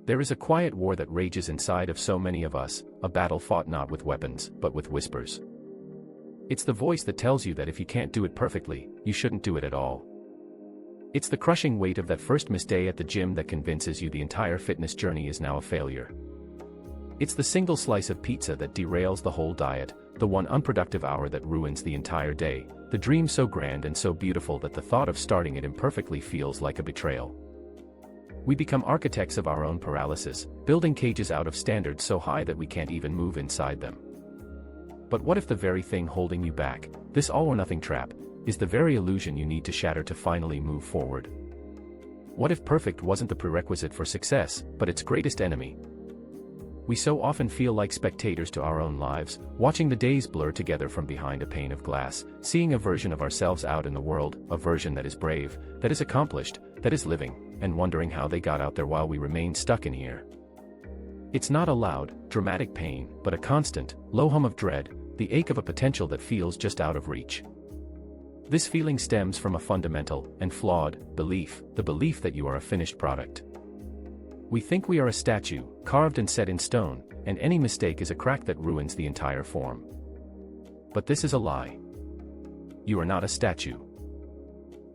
There is a quiet war that rages inside of so many of us, a battle fought not with weapons, but with whispers. It's the voice that tells you that if you can't do it perfectly, you shouldn't do it at all. It's the crushing weight of that first missed day at the gym that convinces you the entire fitness journey is now a failure. It's the single slice of pizza that derails the whole diet, the one unproductive hour that ruins the entire day, the dream so grand and so beautiful that the thought of starting it imperfectly feels like a betrayal. We become architects of our own paralysis, building cages out of standards so high that we can't even move inside them. But what if the very thing holding you back, this all-or-nothing trap, is the very illusion you need to shatter to finally move forward? What if perfect wasn't the prerequisite for success, but its greatest enemy? We so often feel like spectators to our own lives, watching the days blur together from behind a pane of glass, seeing a version of ourselves out in the world, a version that is brave, that is accomplished, that is living, and wondering how they got out there while we remain stuck in here. It's not a loud, dramatic pain, but a constant, low hum of dread, the ache of a potential that feels just out of reach. This feeling stems from a fundamental, and flawed, belief, the belief that you are a finished product. We think we are a statue, carved and set in stone, and any mistake is a crack that ruins the entire form. But this is a lie. You are not a statue.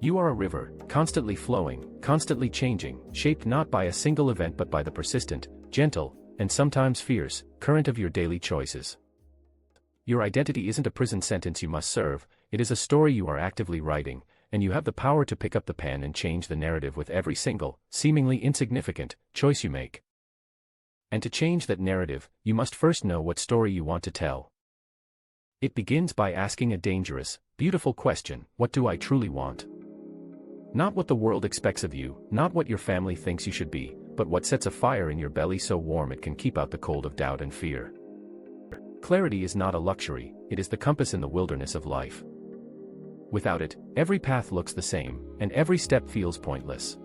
You are a river, constantly flowing, constantly changing, shaped not by a single event but by the persistent, gentle, and sometimes fierce, current of your daily choices. Your identity isn't a prison sentence you must serve, it is a story you are actively writing, and you have the power to pick up the pen and change the narrative with every single, seemingly insignificant, choice you make. And to change that narrative, you must first know what story you want to tell. It begins by asking a dangerous, beautiful question: what do I truly want? Not what the world expects of you, not what your family thinks you should be, but what sets a fire in your belly so warm it can keep out the cold of doubt and fear. Clarity is not a luxury, it is the compass in the wilderness of life. Without it, every path looks the same, and every step feels pointless.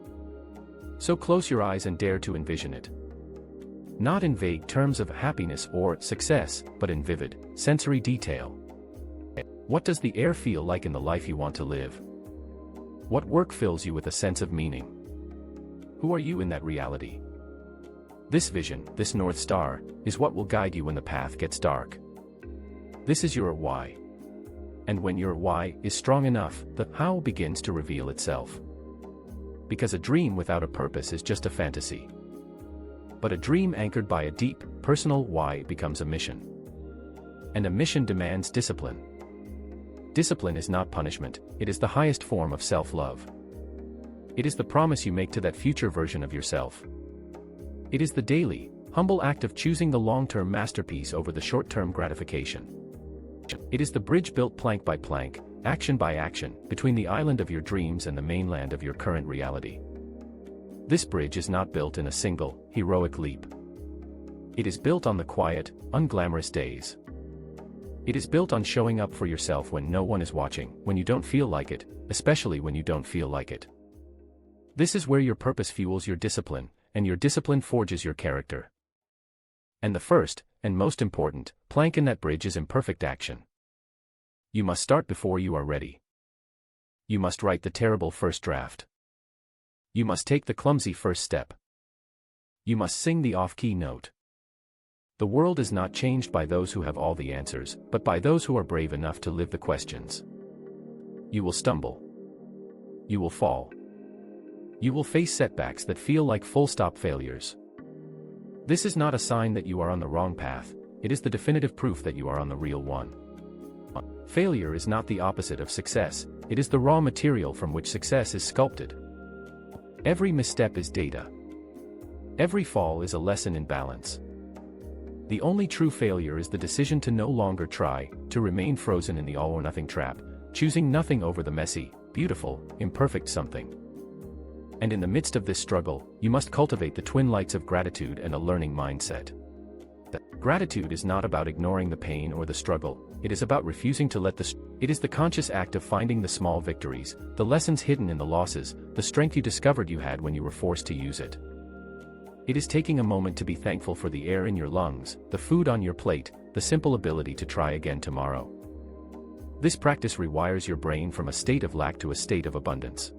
So close your eyes and dare to envision it. Not in vague terms of happiness or success, but in vivid, sensory detail. What does the air feel like in the life you want to live? What work fills you with a sense of meaning? Who are you in that reality? This vision, this North Star, is what will guide you when the path gets dark. This is your why. And when your why is strong enough, the how begins to reveal itself. Because a dream without a purpose is just a fantasy. But a dream anchored by a deep, personal why becomes a mission. And a mission demands discipline. Discipline is not punishment, it is the highest form of self-love. It is the promise you make to that future version of yourself. It is the daily, humble act of choosing the long-term masterpiece over the short-term gratification. It is the bridge built plank by plank, action by action, between the island of your dreams and the mainland of your current reality. This bridge is not built in a single, heroic leap. It is built on the quiet, unglamorous days. It is built on showing up for yourself when no one is watching, when you don't feel like it, especially when you don't feel like it. This is where your purpose fuels your discipline, and your discipline forges your character. And the first, and most important, plank in that bridge is imperfect action. You must start before you are ready. You must write the terrible first draft. You must take the clumsy first step. You must sing the off-key note. The world is not changed by those who have all the answers, but by those who are brave enough to live the questions. You will stumble. You will fall. You will face setbacks that feel like full-stop failures. This is not a sign that you are on the wrong path, it is the definitive proof that you are on the real one. Failure is not the opposite of success, it is the raw material from which success is sculpted. Every misstep is data. Every fall is a lesson in balance. The only true failure is the decision to no longer try, to remain frozen in the all-or-nothing trap, choosing nothing over the messy, beautiful, imperfect something. And in the midst of this struggle, you must cultivate the twin lights of gratitude and a learning mindset. Gratitude is not about ignoring the pain or the struggle, it is about refusing to let it is the conscious act of finding the small victories, the lessons hidden in the losses, the strength you discovered you had when you were forced to use it. It is taking a moment to be thankful for the air in your lungs, the food on your plate, the simple ability to try again tomorrow. This practice rewires your brain from a state of lack to a state of abundance.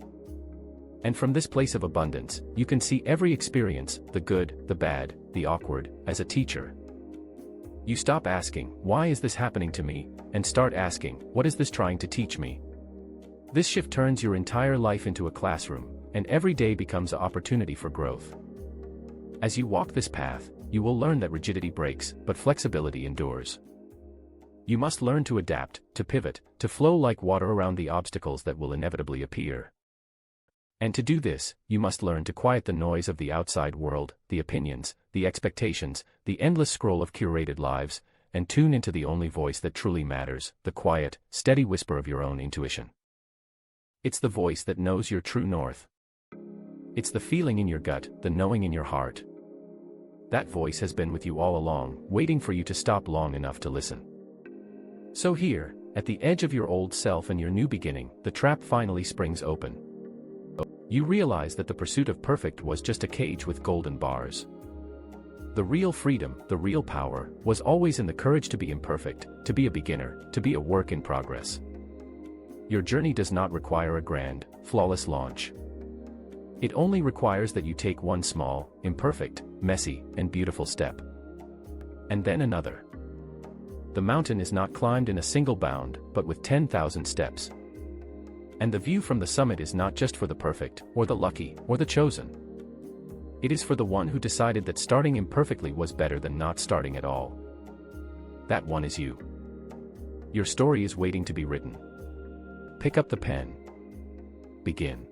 And from this place of abundance, you can see every experience, the good, the bad, the awkward, as a teacher. You stop asking, why is this happening to me, and start asking, what is this trying to teach me? This shift turns your entire life into a classroom, and every day becomes an opportunity for growth. As you walk this path, you will learn that rigidity breaks, but flexibility endures. You must learn to adapt, to pivot, to flow like water around the obstacles that will inevitably appear. And to do this, you must learn to quiet the noise of the outside world, the opinions, the expectations, the endless scroll of curated lives, and tune into the only voice that truly matters, the quiet, steady whisper of your own intuition. It's the voice that knows your true north. It's the feeling in your gut, the knowing in your heart. That voice has been with you all along, waiting for you to stop long enough to listen. So here, at the edge of your old self and your new beginning, the trap finally springs open. You realize that the pursuit of perfect was just a cage with golden bars. The real freedom, the real power, was always in the courage to be imperfect, to be a beginner, to be a work in progress. Your journey does not require a grand, flawless launch. It only requires that you take one small, imperfect, messy, and beautiful step. And then another. The mountain is not climbed in a single bound, but with 10,000 steps. And the view from the summit is not just for the perfect, or the lucky, or the chosen. It is for the one who decided that starting imperfectly was better than not starting at all. That one is you. Your story is waiting to be written. Pick up the pen. Begin.